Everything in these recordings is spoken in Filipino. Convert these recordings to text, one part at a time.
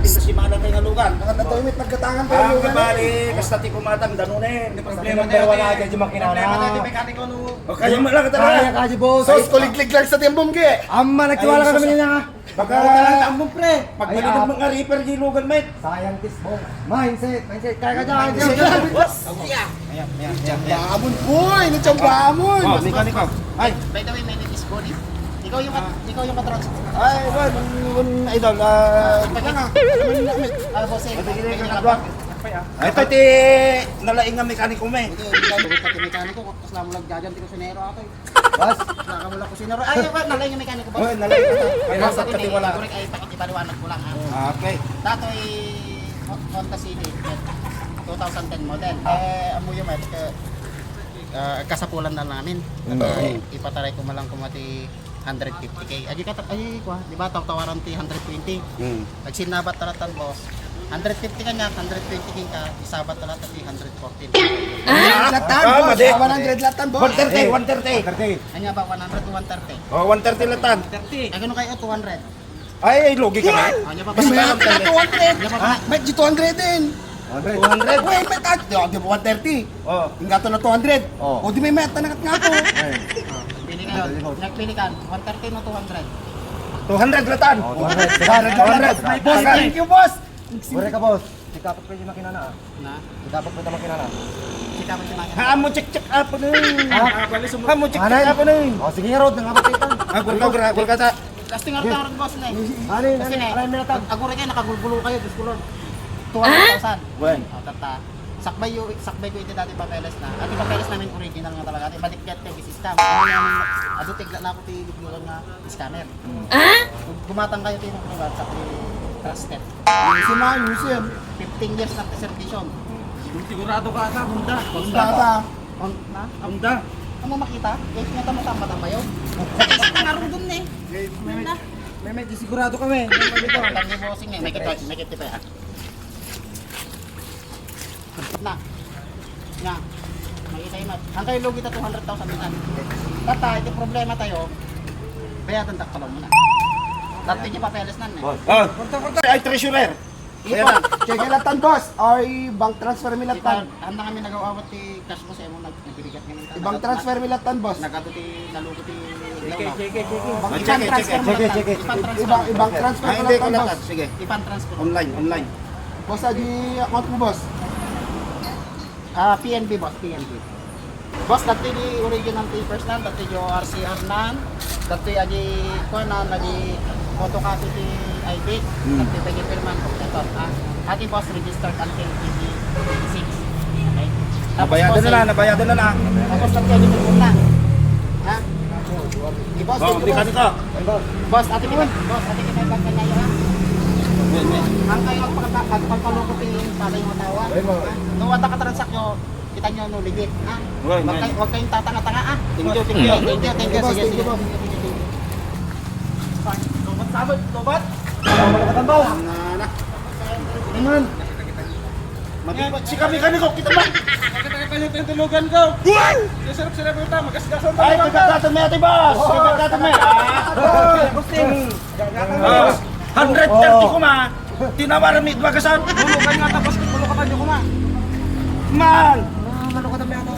kita si Mana tayo nga lugan. Nakatawimit nagkatangan pa Ang yung lugan. kabali, kasta ti kumatang danunin. Di problema Problema tayo. wala dyan yung makinana. Problema natin mekaniko no. O kaya mo lang Kaya talaga. kasi boss. Sos, kuliglig lang sa tiyambong ki. Amma, nagtiwala ka naman niya nga. Baka Tambong pre. pagbalik ng mga reaper di lugan, mate. Scientist mo. Mindset. Kaya ka dyan. Baamon boy, natsambamon. Oh, mekaniko. Ay, By the way, my name is Bonnie. Ikaw yung katrons. ay, idol. Bossing. Ito ti nalaing nga mekaniko me. Pati mekaniko, tapos lang mo nagjajan, di ko sinero ako. Boss. Saka mo lang ko sinero. Ay, nalaing yung mekaniko boss. Oy, nalaing. Ay, nasa Ay, katiwala. correct, ay pakipaliwanag ko lang ha. Okay. Dato'y Honda Civic 2010 model. Amo yung kasapulan na namin. Ipataray ko malang kumati 150k. Ay, di ba tawaran ti 120. Nagsinabat talatan boss. 150 ka niya, 120 ka, isabat talatan ti 114. Latan, boss. 100 latan, boss. 130, 130. Anya ba 100 to 130? Oh, 130 latan. Ay, ganun kayo 200. Ay, lugi kami. Anya pa Mas may pa. ka 200. May 200 din. 200. Wait, may tat. Di ba 130? Oh. Ingato na 200. Oh. O di may meta na nga po. Pili kayo. Nagpili ka 130 no 200. 200 latan. 200. Boss, thank you, boss. Bure ka boss. Sikapot pa yung makinana. Na. Sikapot pa yung makinana. Sika mo si Maya. Ha mo check up na. Ha mo check Anay. up na. O sige nga Rod, nangapakitan. Gulka ta. Casting out na rin boss na eh. Anay, Kasi anay, anay, minatag. agure kayo, nakagulgulo kayo, Diyos ko Lord. 200,000. Wen. O, tata. Sakbay ko ito dati papeles na. At yung papeles namin original nga talaga. At balikkat kayo system. Ado tigla na ako tiniglugan nga scammer. Gumatang kayo tinong privat sa trusted. Museum. 15 years na servisyon. Sigurado ka sa Honda. Bata. Na? Honda. Ang makita? Eh, nga mo tama tama yun. Narong dun eh. Na. May disigurado kami. Ito, ang dami bossing eh. May kit pa ah. Na. Na. Makita yun. Ang kayo logi ta 200,000 minsan. Tata, ito problema tayo. Bayatan tak talong mo na. Dati yung papeles nan eh. Oh. Ay, treasurer. Ayan na. Check latan, boss. Ay, bank transfer mi latan. Handa kami nag-awawat ti cash mo sa imo nagbibigat kami. Ibang transfer mi latan, boss. Nagato ti nalugo ti Check. Ibang transfer mo check, latan. check. Ibang transfer Ah, mi hindi ko latan, boss. latan. Sige. Ibang transfer. Online. Boss, adi account mo, boss. PNB boss, PNB. Boss, dati di original papers nan, dati yung RCR nan, dati aji ko na nagi photocopy ti ID, dati pwede pirman ko ito. Ati boss registered until 2026. Okay. Nabayadan na na. Tapos dati aji pirman na. Ha? Di boss, Oh, di kanito. boss, ati kita kanyayo ha. Ang kayo pagpaloko ti palay mo tawa. Nung wata ka transaksyo, kita nyo no legit, ha? Right, Huwag kayong tatanga-tanga, ha? Thank you. Sige. Tobat. Malakatan boss. Naman. Matibat si kami kaniko kita ba? Tulugan ko. Sarap-sarap ito. Magasgasan Ay, pagkakatan mo ate boss. Pagkakatan mo. 130 ko ma. Tinawaran mi bagasan. Tulugan nga tapos tulukan niyo ko na. Man. Malukatan mo ito.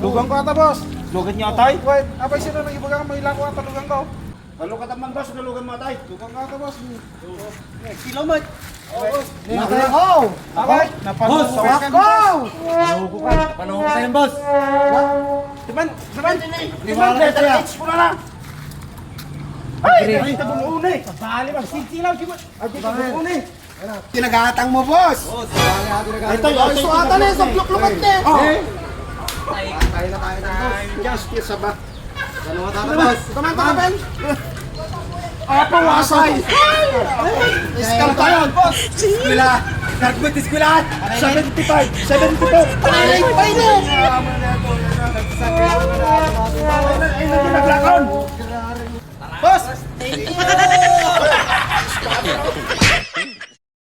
Lugang ko ata boss. Lugan niya tay. Wait, abay sino nang ibagang may lako ang talugan ko. Lugan man boss, lugan mo tay. Lugan nga ito boss. Kilomet. Nakaw! Abay, Boss, Nakaw! Panuho ko sa'yo boss. Diman. Let's mo na lang. Ay, tabong una eh. Bali ba, sinsilaw si boss. Tabong una eh. Tinagatang mo, boss. Ito, Ay, suwatan na yung suklok-lukat na eh. Tayo na boss. Justice ba? Dalawa tayo boss. Taman. Apa wasay? Iskal tayo, boss. Eskwela. Kargbet eskwelahan. 75. 72. Paray na. Ay, naglakon. Boss! Thank you!